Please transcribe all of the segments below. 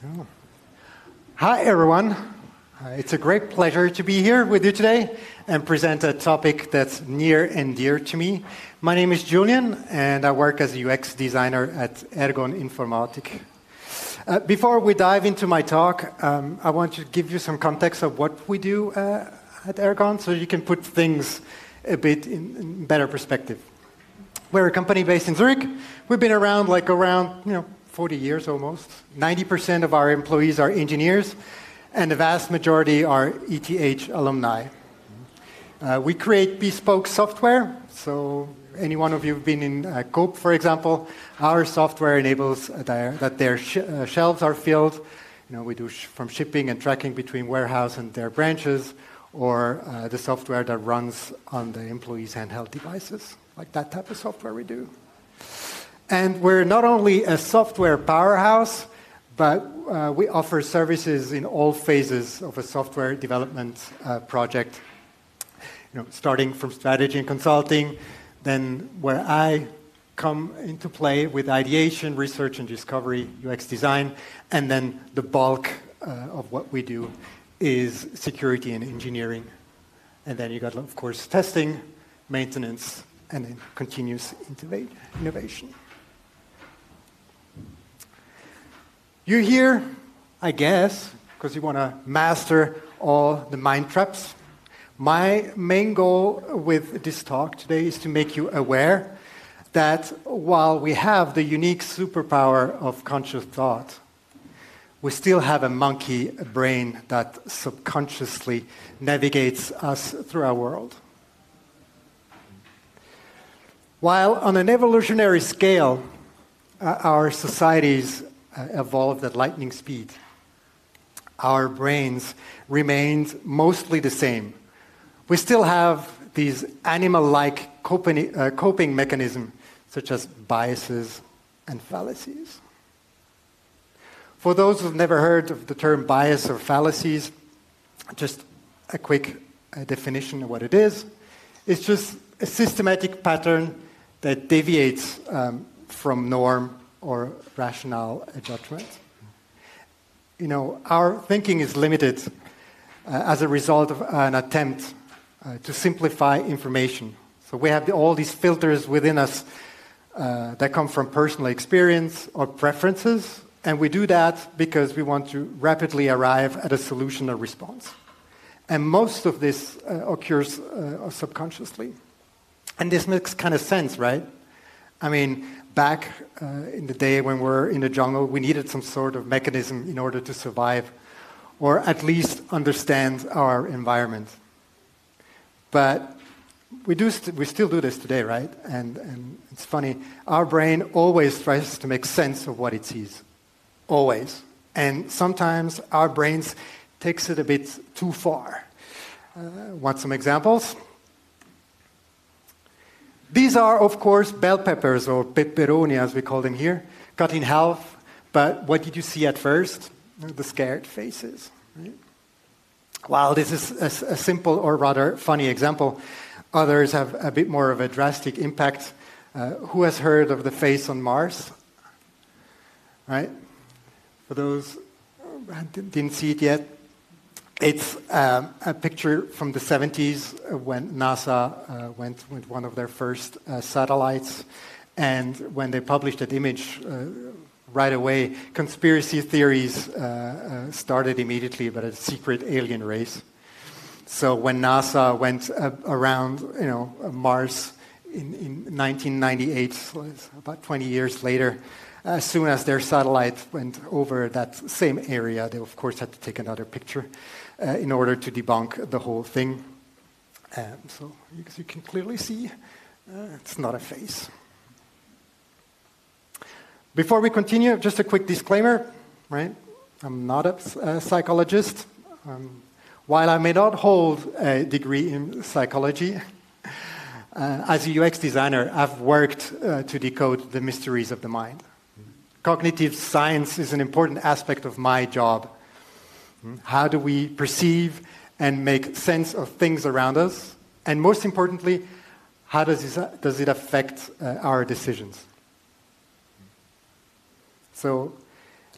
So, hi everyone. It's a great pleasure to be here with you today and present a topic that's near and dear to me. My name is Julien and I work as a UX designer at Ergon Informatik. Before we dive into my talk, I want to give you some context of what we do at Ergon so you can put things a bit in better perspective. We're a company based in Zurich. We've been around 40 years almost. 90% of our employees are engineers, and the vast majority are ETH alumni. We create bespoke software. So any one of you have been in Coop, for example, our software enables that their shelves are filled. We do from shipping and tracking between warehouse and their branches, or the software that runs on the employees' handheld devices. Like that type of software we do. And we're not only a software powerhouse, but we offer services in all phases of a software development project. Starting from strategy and consulting, then where I come into play with ideation, research and discovery, UX design, and then the bulk of what we do is security and engineering. And then you got, of course, testing, maintenance, and then continuous innovation. You're here, I guess, because you want to master all the mind traps. My main goal with this talk today is to make you aware that while we have the unique superpower of conscious thought, we still have a monkey brain that subconsciously navigates us through our world. While on an evolutionary scale, our societies evolved at lightning speed, our brains remained mostly the same. We still have these animal-like coping mechanisms, such as biases and fallacies. For those who've never heard of the term bias or fallacies, just a quick definition of what it is. It's just a systematic pattern that deviates from norm or rational judgment. Our thinking is limited as a result of an attempt to simplify information. So we have all these filters within us that come from personal experience or preferences, and we do that because we want to rapidly arrive at a solution or response. And most of this occurs subconsciously. And this makes kind of sense, right? I mean, back in the day when we were in the jungle, we needed some sort of mechanism in order to survive, or at least understand our environment. But we still do this today, right? And it's funny, our brain always tries to make sense of what it sees. Always. And sometimes our brains takes it a bit too far. Want some examples? These are, of course, bell peppers, or pepperoni, as we call them here, cut in half. But what did you see at first? The scared faces. Right? While this is a simple or rather funny example, others have a bit more of a drastic impact. Who has heard of the face on Mars? Right? For those who didn't see it yet, it's a picture from the 70s when NASA went with one of their first satellites. And when they published that image, right away, conspiracy theories started immediately about a secret alien race. So when NASA went around Mars in 1998, so about 20 years later, as soon as their satellite went over that same area, they, of course, had to take another picture in order to debunk the whole thing. So you can clearly see, it's not a face. Before we continue, just a quick disclaimer, right? I'm not a psychologist. While I may not hold a degree in psychology, as a UX designer, I've worked to decode the mysteries of the mind. Cognitive science is an important aspect of my job. How do we perceive and make sense of things around us? And most importantly, how does it affect our decisions? So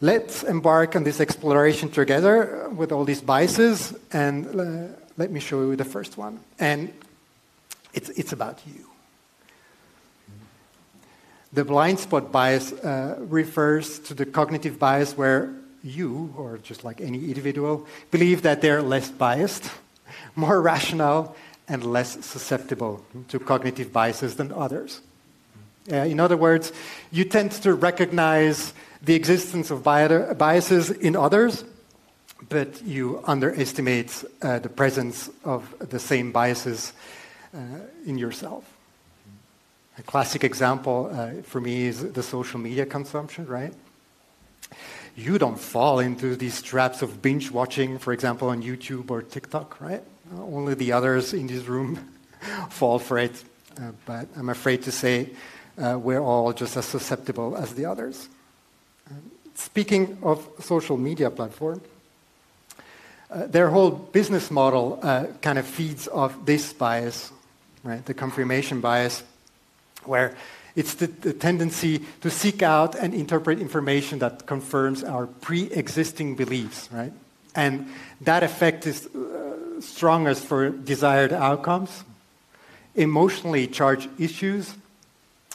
let's embark on this exploration together with all these biases, and let me show you the first one. And it's about you. The blind spot bias refers to the cognitive bias where you, or just like any individual, believe that they're less biased, more rational, and less susceptible to cognitive biases than others. In other words, you tend to recognize the existence of biases in others, but you underestimate the presence of the same biases in yourself. A classic example for me is the social media consumption, right? You don't fall into these traps of binge watching, for example, on YouTube or TikTok, right? Only the others in this room fall for it. But I'm afraid to say we're all just as susceptible as the others. Speaking of social media platform, their whole business model kind of feeds off this bias, right? The confirmation bias, where it's the tendency to seek out and interpret information that confirms our pre-existing beliefs, right? And that effect is strongest for desired outcomes, emotionally charged issues,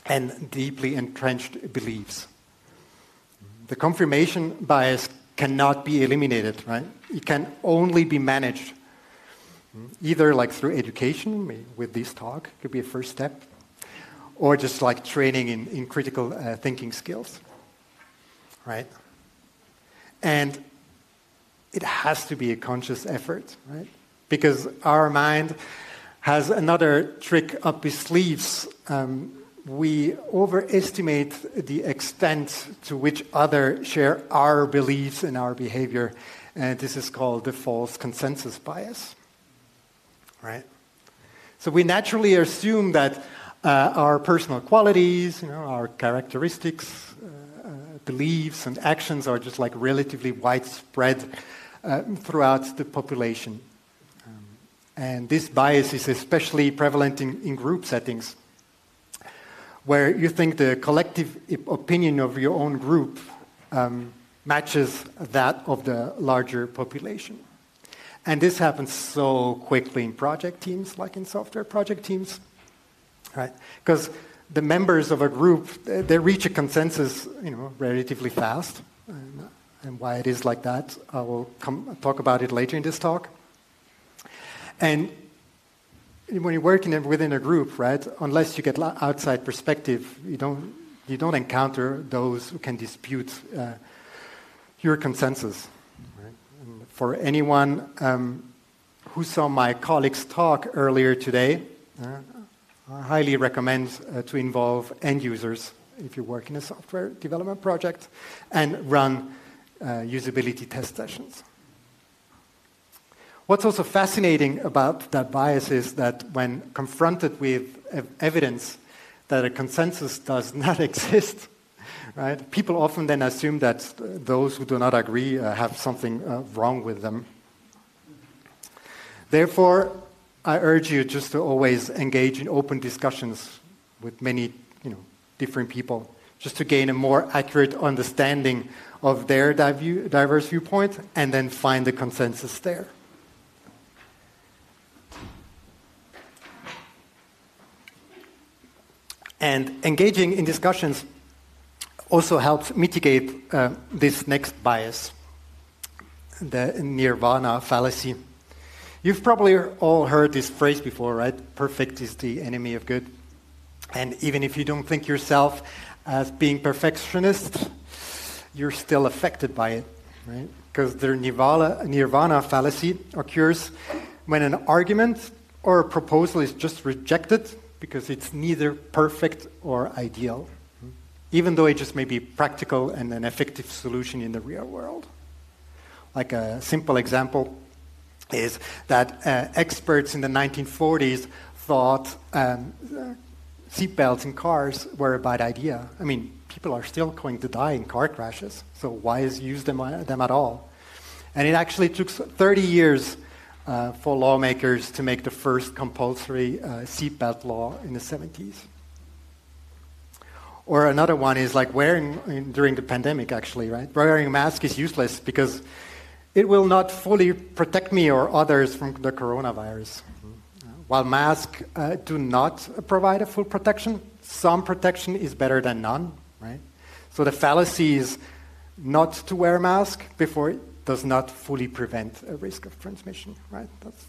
and deeply entrenched beliefs. The confirmation bias cannot be eliminated, right? It can only be managed, either like through education, with this talk, could be a first step, or just like training in critical thinking skills, right? And it has to be a conscious effort, right? Because our mind has another trick up its sleeves. We overestimate the extent to which others share our beliefs and our behavior, and this is called the false consensus bias, right? So we naturally assume that our personal qualities, our characteristics, beliefs, and actions are just like relatively widespread throughout the population. And this bias is especially prevalent in group settings, where you think the collective opinion of your own group matches that of the larger population. And this happens so quickly in project teams, like in software project teams, right? Because the members of a group, they reach a consensus, relatively fast. And why it is like that, I will talk about it later in this talk. And when you're working within a group, right, unless you get outside perspective, you don't encounter those who can dispute your consensus. Right? And for anyone who saw my colleague's talk earlier today, I highly recommend to involve end users if you work in a software development project and run usability test sessions. What's also fascinating about that bias is that when confronted with evidence that a consensus does not exist, right, people often then assume that those who do not agree have something wrong with them. Therefore, I urge you just to always engage in open discussions with many, different people, just to gain a more accurate understanding of their diverse viewpoint and then find the consensus there. And engaging in discussions also helps mitigate this next bias, the nirvana fallacy. You've probably all heard this phrase before, right? Perfect is the enemy of good. And even if you don't think yourself as being perfectionist, you're still affected by it, right? Because the nirvana fallacy occurs when an argument or a proposal is just rejected because it's neither perfect or ideal, even though it just may be practical and an effective solution in the real world. Like a simple example is that experts in the 1940s thought seatbelts in cars were a bad idea. I mean, people are still going to die in car crashes, so why use them at all? And it actually took 30 years for lawmakers to make the first compulsory seatbelt law in the 70s. Or another one is like during the pandemic, actually, right? Wearing a mask is useless because it will not fully protect me or others from the coronavirus. While masks do not provide a full protection, some protection is better than none, right? So the fallacy is not to wear a mask before it does not fully prevent a risk of transmission, right? That's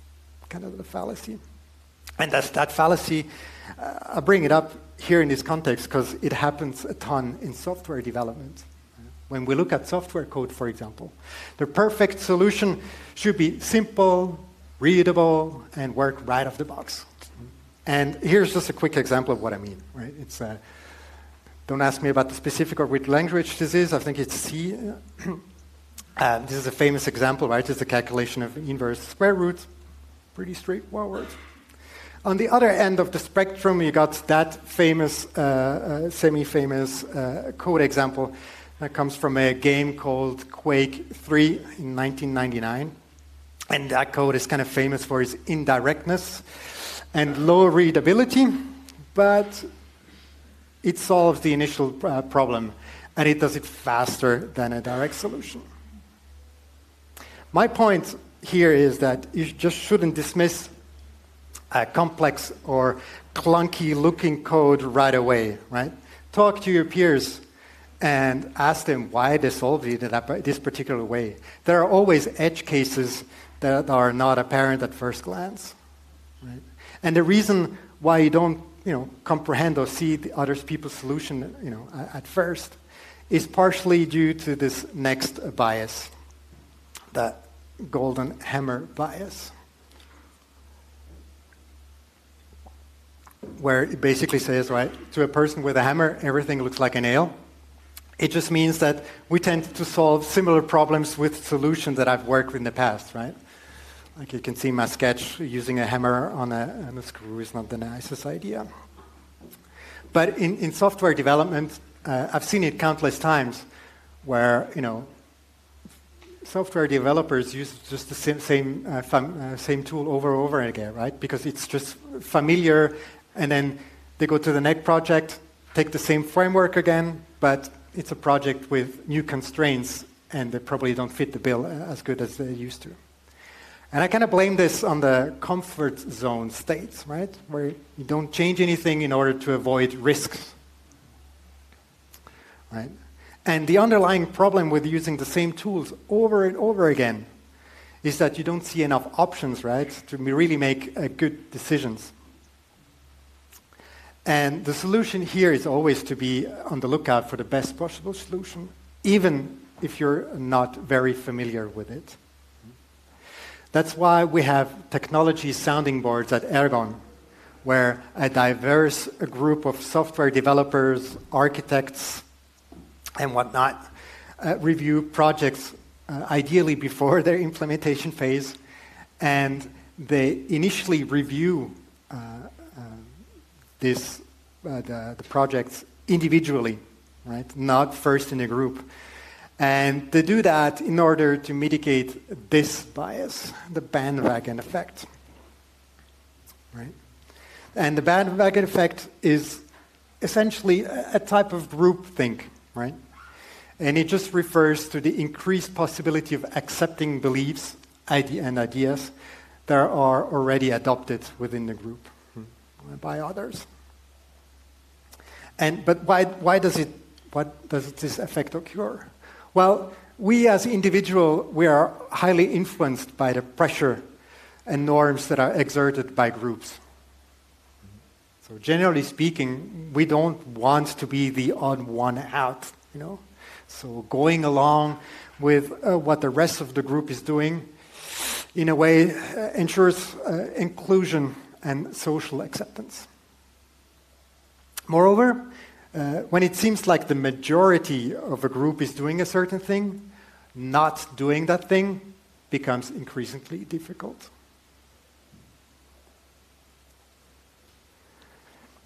kind of the fallacy. And that fallacy, I bring it up here in this context because it happens a ton in software development. When we look at software code, for example, the perfect solution should be simple, readable, and work right off the box. And here's just a quick example of what I mean, right? It's don't ask me about the specific or which language this is. I think it's C. This is a famous example, right? It's the calculation of inverse square root. Pretty straightforward. On the other end of the spectrum, you got that famous, semi-famous code example that comes from a game called Quake 3 in 1999. And that code is kind of famous for its indirectness and low readability, but it solves the initial problem, and it does it faster than a direct solution. My point here is that you just shouldn't dismiss complex or clunky-looking code right away, right? Talk to your peers and ask them why they solved it this particular way. There are always edge cases that are not apparent at first glance, right? And the reason why you don't, comprehend or see the other people's solution, at first, is partially due to this next bias, the golden hammer bias, where it basically says, right, to a person with a hammer, everything looks like a nail. It just means that we tend to solve similar problems with solutions that I've worked with in the past, right? Like you can see my sketch, using a hammer on a screw is not the nicest idea. But in software development, I've seen it countless times where, software developers use just the same tool over and over again, right? Because it's just familiar, and then they go to the next project, take the same framework again, but it's a project with new constraints, and they probably don't fit the bill as good as they used to. And I kind of blame this on the comfort zone states, right? Where you don't change anything in order to avoid risks, right? And the underlying problem with using the same tools over and over again is that you don't see enough options, right, to really make good decisions. And the solution here is always to be on the lookout for the best possible solution, even if you're not very familiar with it. That's why we have technology sounding boards at Ergon, where a diverse group of software developers, architects, and whatnot review projects, ideally before their implementation phase, and they initially review the projects individually, right? Not first in a group. And they do that in order to mitigate this bias, the bandwagon effect, right? And the bandwagon effect is essentially a type of groupthink, right? And it just refers to the increased possibility of accepting beliefs and ideas that are already adopted within the group by others. But why does this effect occur? Well, we as individuals, we are highly influenced by the pressure and norms that are exerted by groups. So generally speaking, we don't want to be the odd one out, So going along with what the rest of the group is doing, in a way, ensures inclusion and social acceptance. Moreover, when it seems like the majority of a group is doing a certain thing, not doing that thing becomes increasingly difficult.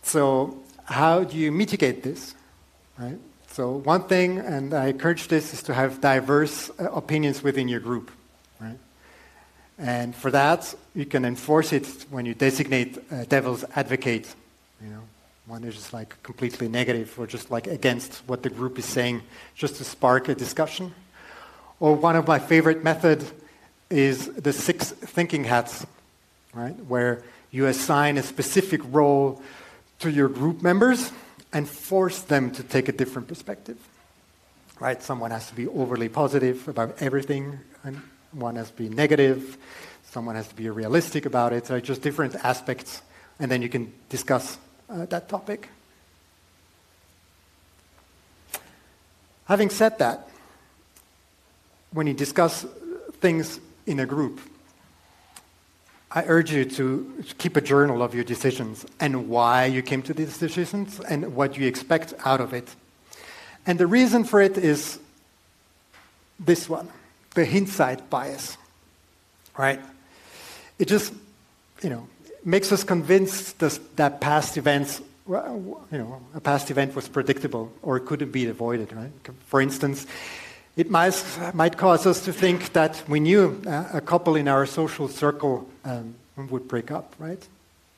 So how do you mitigate this, right? So one thing, and I encourage this, is to have diverse opinions within your group, right? And for that, you can enforce it when you designate a devil's advocate, One is just like completely negative or just like against what the group is saying, just to spark a discussion. Or one of my favorite methods is the 6 thinking hats, right? Where you assign a specific role to your group members and force them to take a different perspective, right? Someone has to be overly positive about everything, and one has to be negative. Someone has to be realistic about it. So just different aspects, and then you can discuss that topic. Having said that, when you discuss things in a group, I urge you to keep a journal of your decisions and why you came to these decisions and what you expect out of it. And the reason for it is this one, the hindsight bias, right? It just, makes us convinced that past events, a past event was predictable or couldn't be avoided, right? For instance, it might cause us to think that we knew a couple in our social circle would break up, right?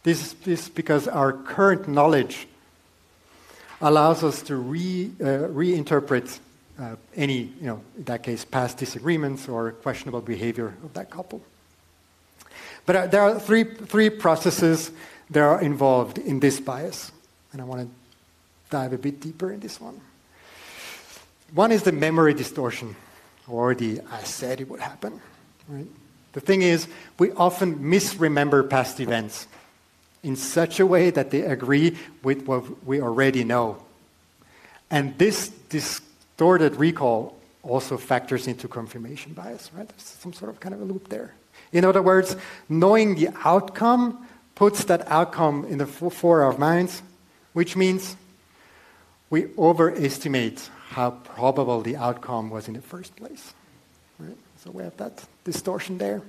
This is because our current knowledge allows us to reinterpret any, in that case, past disagreements or questionable behavior of that couple. But there are three processes that are involved in this bias, and I want to dive a bit deeper in this one. One is the memory distortion, or the I said it would happen. Right? The thing is, we often misremember past events in such a way that they agree with what we already know. And this distorted recall also factors into confirmation bias, right? There's some sort of kind of a loop there. In other words, knowing the outcome puts that outcome in the fore of our minds, which means we overestimate how probable the outcome was in the first place. Right? So we have that distortion there.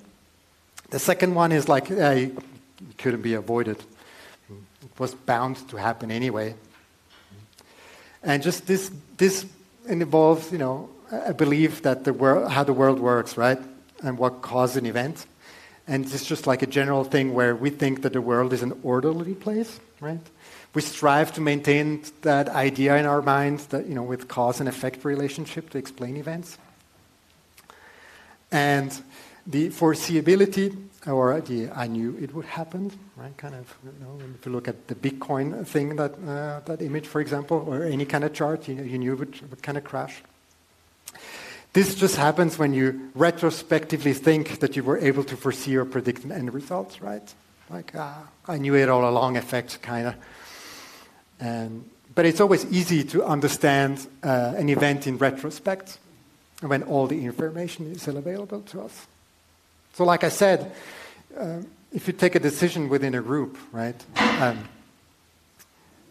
The second one is like, it couldn't be avoided. It was bound to happen anyway. And just this involves, a belief that how the world works, right? And what caused an event. And it's just like a general thing where we think that the world is an orderly place, right? We strive to maintain that idea in our minds that, with cause and effect relationship to explain events. And the foreseeability, or the I knew it would happen, right? Kind of, if you look at the Bitcoin thing, that image, for example, or any kind of chart, you knew it would kind of crash. This just happens when you retrospectively think that you were able to foresee or predict an end result, right? Like, I knew it all along effect, kind of. But it's always easy to understand an event in retrospect when all the information is still available to us. So like I said, if you take a decision within a group, right,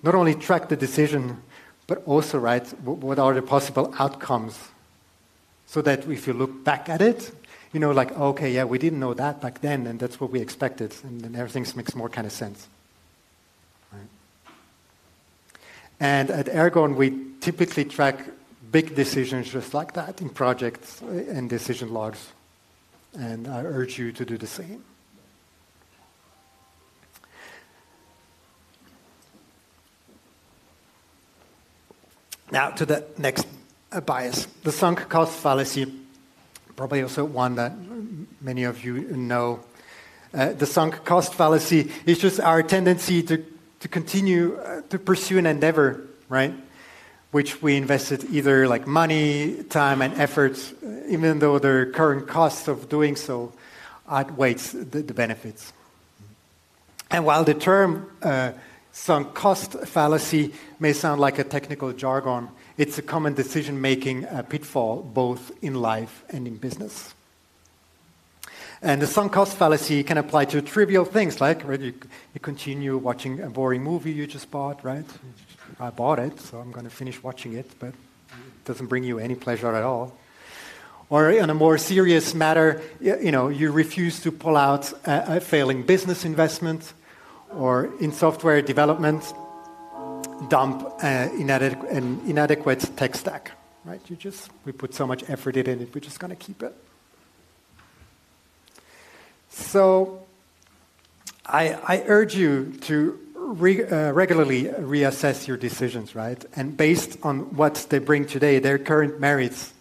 not only track the decision, but also, right, what are the possible outcomes? So that if you look back at it, like, okay, yeah, we didn't know that back then, and that's what we expected, and then everything makes more kind of sense. Right? And at Ergon, we typically track big decisions just like that in projects and decision logs. And I urge you to do the same. Now to the next bias, the sunk cost fallacy, probably also one that many of you know. The sunk cost fallacy is just our tendency to continue to pursue an endeavor, right? Which we invested either like money, time, and effort, even though the current cost of doing so outweighs the benefits. And while the term sunk cost fallacy may sound like a technical jargon, it's a common decision-making pitfall both in life and in business. And the sunk cost fallacy can apply to trivial things like, right, you continue watching a boring movie you just bought, right? I bought it, so I'm going to finish watching it, but it doesn't bring you any pleasure at all. Or in a more serious matter, you refuse to pull out a failing business investment, or in software development, dump an inadequate tech stack, right? We put so much effort in it, we're just going to keep it. So I urge you to regularly reassess your decisions, right? And based on what they bring today, their current merits,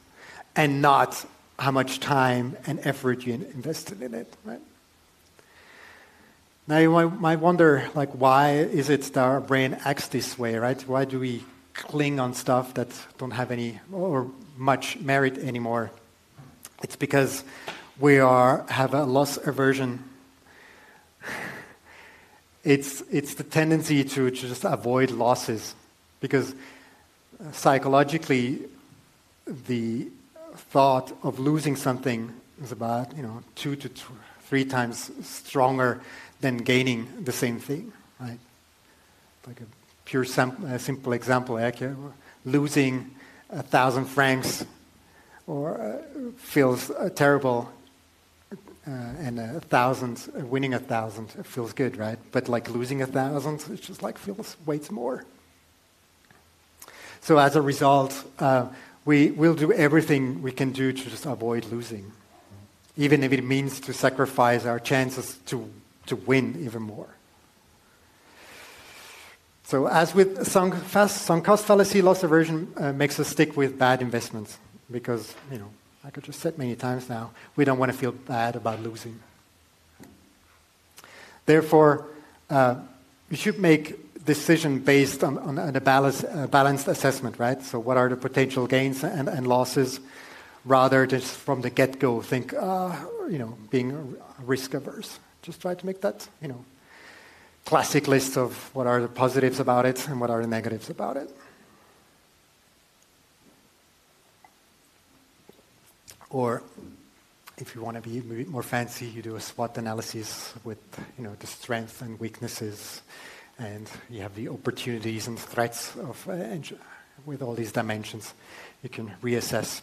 and not how much time and effort you invested in it, right? Now you might wonder, like, why is it that our brain acts this way, right? Why do we cling on stuff that don't have any or much merit anymore? It's because we have a loss aversion. It's the tendency to just avoid losses, because psychologically, the thought of losing something is about 2 to 3 times stronger than gaining the same thing, right? Like a pure simple example, like losing 1,000 francs feels terrible, and winning 1,000 feels good, right? But like losing 1,000, it just like feels weights more. So as a result, we'll do everything we can do to just avoid losing, even if it means to sacrifice our chances to win even more. So as with sunk cost fallacy, loss aversion makes us stick with bad investments, because, like I just said many times now, we don't want to feel bad about losing. Therefore, you should make decision based on a balanced assessment, right? So what are the potential gains and losses, rather than just from the get-go think, being risk averse. Just try to make that, classic list of what are the positives about it and what are the negatives about it. Or if you want to be a bit more fancy, you do a SWOT analysis with, the strengths and weaknesses, and you have the opportunities and threats of with all these dimensions. You can reassess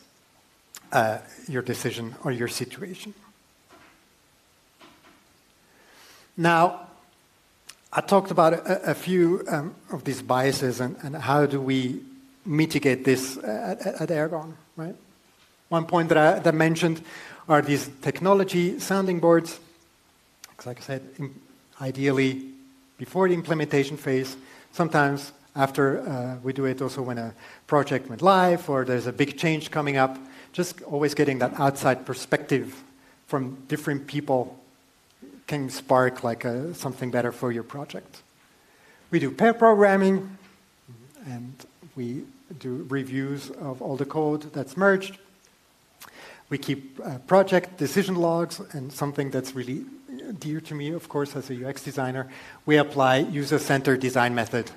your decision or your situation. Now, I talked about a few of these biases and how do we mitigate this at Ergon, right? One point that I mentioned are these technology sounding boards. Like I said, ideally before the implementation phase. Sometimes after we do it also when a project went live or there's a big change coming up. Just always getting that outside perspective from different people can spark like something better for your project. We do pair programming, and we do reviews of all the code that's merged. We keep project decision logs, and something that's really dear to me, of course, as a UX designer, we apply user-centered design method.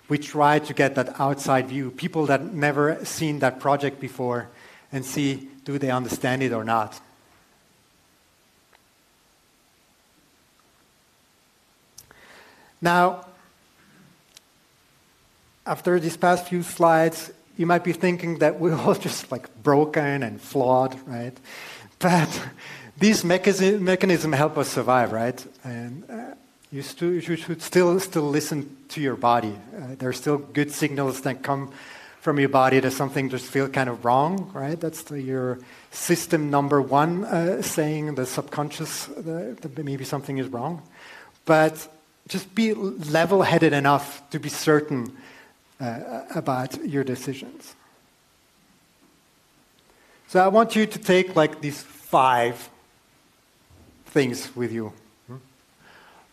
We try to get that outside view, people that never seen that project before, and see, do they understand it or not? Now, after these past few slides, you might be thinking that we're all just like broken and flawed, right? But these mechanisms help us survive, right? And you should still listen to your body. There are still good signals that come from your body that something just feels kind of wrong, right? That's your system number one saying, the subconscious, that maybe something is wrong. But just be level-headed enough to be certain about your decisions. So I want you to take like these 5 things with you.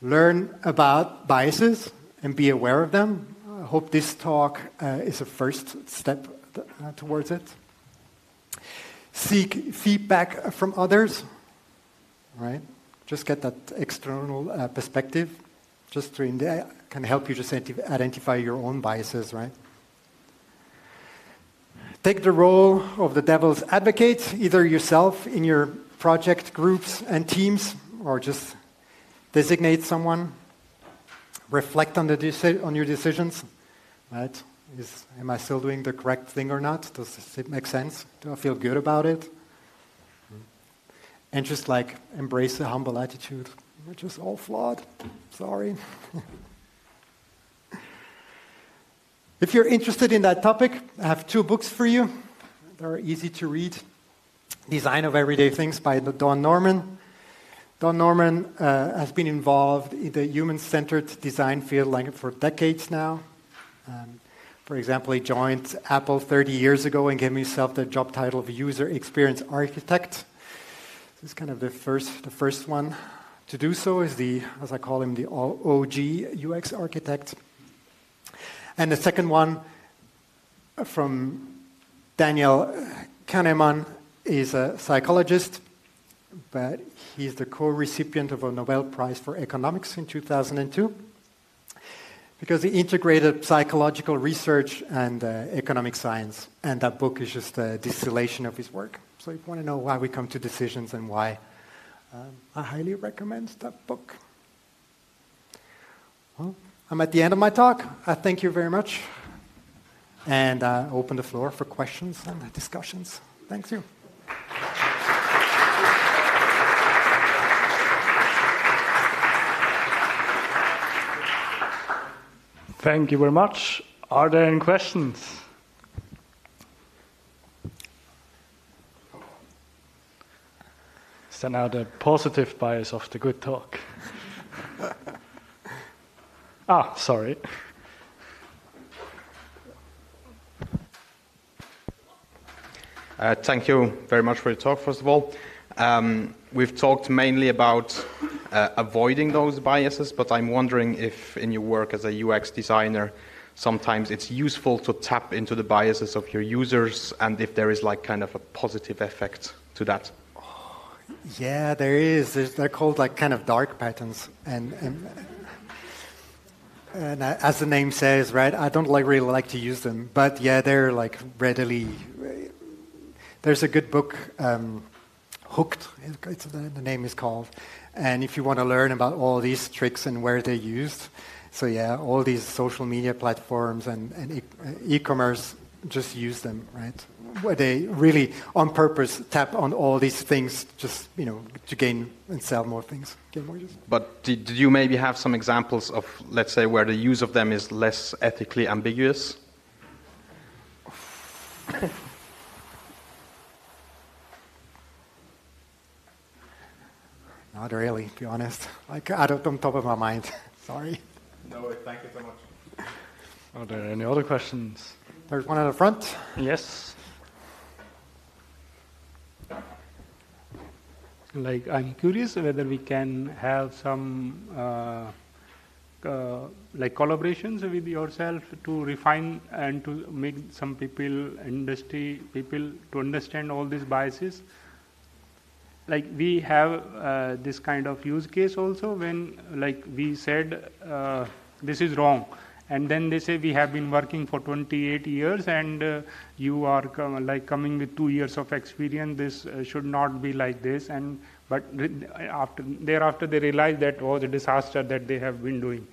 Learn about biases and be aware of them. I hope this talk is a first step towards it. Seek feedback from others, right? Just get that external perspective. Just can help you just identify your own biases, right? Take the role of the devil's advocate, either yourself in your project groups and teams, or just designate someone. Reflect on your decisions, right? Am I still doing the correct thing or not? Does it make sense? Do I feel good about it? And just like embrace a humble attitude. We're just all flawed. Sorry. If you're interested in that topic, I have 2 books for you. They're easy to read. Design of Everyday Things by Don Norman. Don Norman has been involved in the human-centered design field like for decades now. For example, he joined Apple 30 years ago and gave himself the job title of user experience architect. This is kind of the first one to do so, is the, as I call him, the OG UX architect. And the second one from Daniel Kahneman is a psychologist, but he's the co-recipient of a Nobel Prize for Economics in 2002 because he integrated psychological research and economic science, and that book is just a distillation of his work. So if you want to know why we come to decisions and why, I highly recommend that book. Well, I'm at the end of my talk. I thank you very much, and I open the floor for questions and discussions. Thank you. Thank you very much. Are there any questions? Is that now the positive bias of the good talk? Sorry. Thank you very much for your talk, first of all. We've talked mainly about avoiding those biases, but I'm wondering if in your work as a UX designer, sometimes it's useful to tap into the biases of your users, and if there is like kind of a positive effect to that. Yeah, there is. They're called like kind of dark patterns, and as the name says, right? I don't really like to use them, but yeah, they're like readily. There's a good book, Hooked. The name is called, and if you want to learn about all these tricks and where they're used, so yeah, all these social media platforms and e-commerce just use them, right? Where they really, on purpose, tap on all these things, just to gain and sell more things, get more users. But did you maybe have some examples of, let's say, where the use of them is less ethically ambiguous? Not really, to be honest. Like, I don't on top of my mind. Sorry. No, thank you so much. Are there any other questions? There's one at the front. Yes. Like, I'm curious whether we can have some like collaborations with yourself to refine and to make some industry people to understand all these biases. Like, we have this kind of use case also when, like, we said this is wrong, and then they say we have been working for 28 years and you are coming with 2 years of experience. This should not be like this, but thereafter they realize that was a disaster that they have been doing.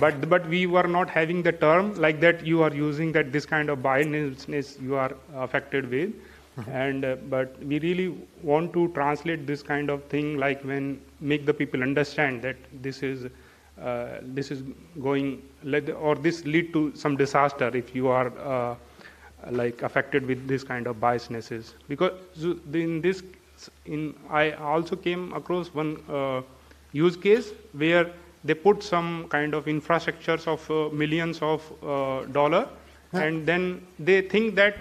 But we were not having the term like that. You are using that this kind of biasness you are affected with. And but we really want to translate this kind of thing, like when make the people understand that this is going or this lead to some disaster if you are like affected with this kind of biasnesses. Because I also came across one use case where they put some kind of infrastructures of millions of dollars, and then they think that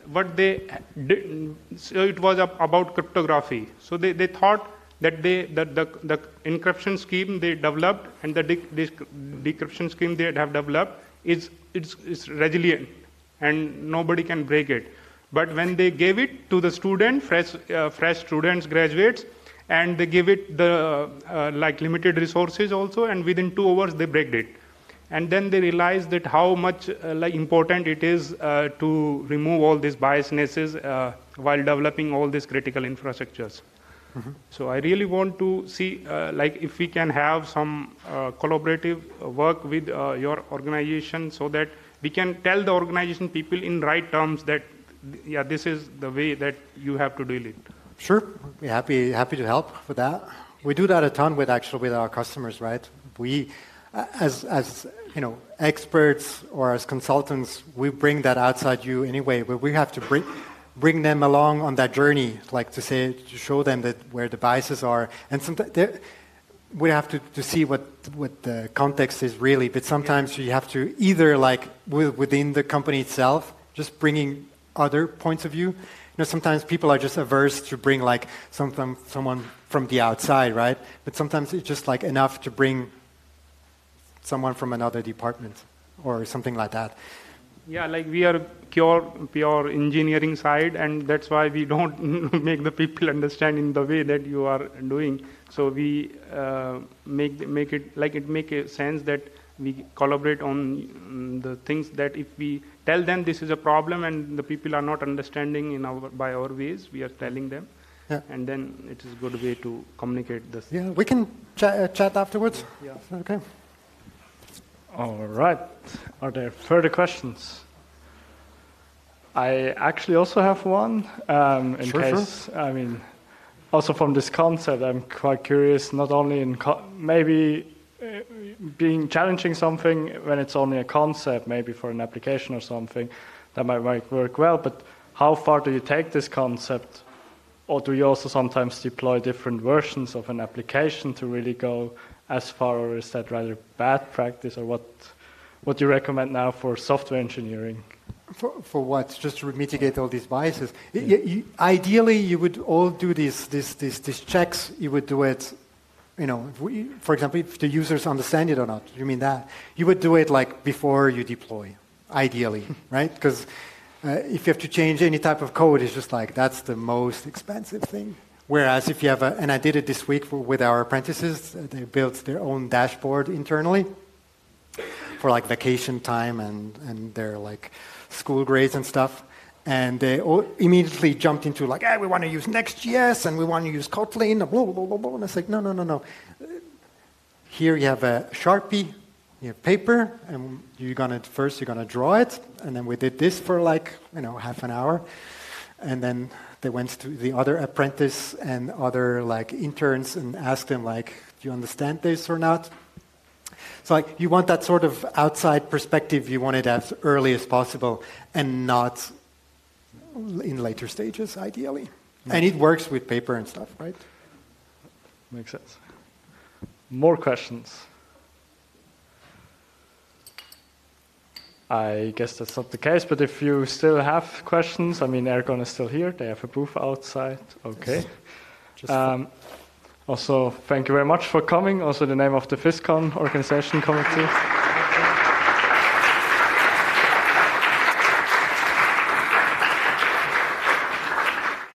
what they did, so it was about cryptography. So they thought that the encryption scheme they developed and the decryption scheme they have developed is resilient and nobody can break it. But when they gave it to the student, fresh students, graduates, and they give it the like limited resources also, and within 2 hours they break it. And then they realize that how much important it is to remove all these biasnesses while developing all these critical infrastructures. Mm-hmm. So I really want to see like if we can have some collaborative work with your organization, so that we can tell the organization people in right terms that yeah, this is the way that you have to deal it. Sure, we're happy to help with that. We do that a ton with our customers, right? We, as experts or as consultants, we bring that outside you anyway. But we have to bring them along on that journey, like to show them that where the biases are. And sometimes we have to see what the context is really, but sometimes you have to either like within the company itself, just bringing other points of view. You know, sometimes people are just averse to bring like someone from the outside, right? But sometimes it's just like enough to bring someone from another department or something like that. Yeah, like we are pure engineering side, and that's why we don't make the people understand in the way that you are doing. So we make it like it make a sense that we collaborate on the things that if we tell them this is a problem and the people are not understanding by our ways, we are telling them, and then it is a good way to communicate this. Yeah, we can chat afterwards. Yeah. Okay. All right. Are there further questions? I actually also have one. I mean, also from this concept, I'm quite curious, not only in maybe being challenging something when it's only a concept, maybe for an application or something, that might work well, but how far do you take this concept? Or do you also sometimes deploy different versions of an application to really go as far, or is that rather bad practice, or what do you recommend now for software engineering? For what? Just to mitigate all these biases. Ideally, you would all do these checks. You would do it, you know, for example, if the users understand it or not. You mean that? You would do it like before you deploy, ideally, right? Because if you have to change any type of code, it's just like that's the most expensive thing. Whereas if you have and I did it this week with our apprentices, they built their own dashboard internally for like vacation time and their like school grades and stuff. And they all immediately jumped into like, we want to use Next.js and we want to use Kotlin, blah, blah, blah, blah. And I was like, no. Here you have a Sharpie, you have paper, and you're gonna draw it. And then we did this for like, half an hour. And then they went to the other apprentice and other like interns and asked them like, do you understand this or not? So like you want that sort of outside perspective, you want it as early as possible and not in later stages, ideally. Yeah. And it works with paper and stuff, right? Makes sense. More questions? I guess that's not the case, but if you still have questions, I mean, Ergon is still here. They have a booth outside. Okay. Also, thank you very much for coming. Also, the name of the VIScon organization committee.